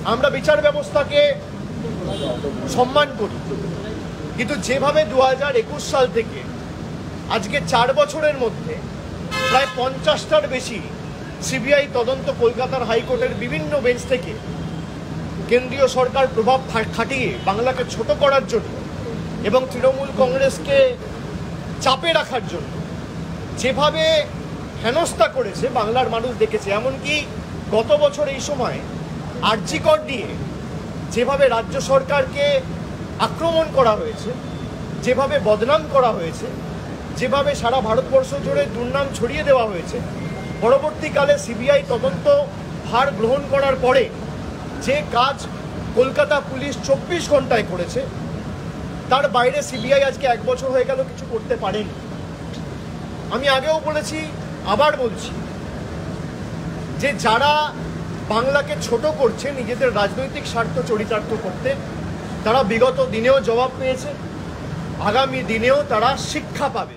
আমরা বিচার ব্যবস্থাকে সম্মান করি, কিন্তু যেভাবে 2021 সাল থেকে আজকে 4 বছরের মধ্যে প্রায় 50টার বেশি সিবিআই তদন্ত কলকাতার হাইকোর্টের বিভিন্ন বেঞ্চ থেকে কেন্দ্রীয় সরকার প্রভাব খাটিয়ে বাংলাকে ছোট করার জন্য এবং তৃণমূল কংগ্রেসকে চাপে রাখার জন্য যেভাবে হেনস্থা করেছে বাংলার মানুষ দেখেছে। এমনকি গত বছর এই সময় আরজি কর নিয়ে যেভাবে রাজ্য সরকারকে আক্রমণ করা হয়েছে, যেভাবে বদনাম করা হয়েছে, যেভাবে সারা ভারতবর্ষ জুড়ে দুর্নাম ছড়িয়ে দেওয়া হয়েছে, পরবর্তীকালে সিবিআই তদন্ত ভার গ্রহণ করার পরে যে কাজ কলকাতা পুলিশ 24 ঘন্টায় করেছে, তার বাইরে সিবিআই আজকে 1 বছর হয়ে গেল কিছু করতে পারেনি। আমি আগেও বলেছি, আবার বলছি, যে যারা বাংলাকে ছোট করছে নিজেদের রাজনৈতিক স্বার্থ চরিতার্থ করতে, তারা বিগত দিনেও জবাব পেয়েছে, আগামী দিনেও তারা শিক্ষা পাবে।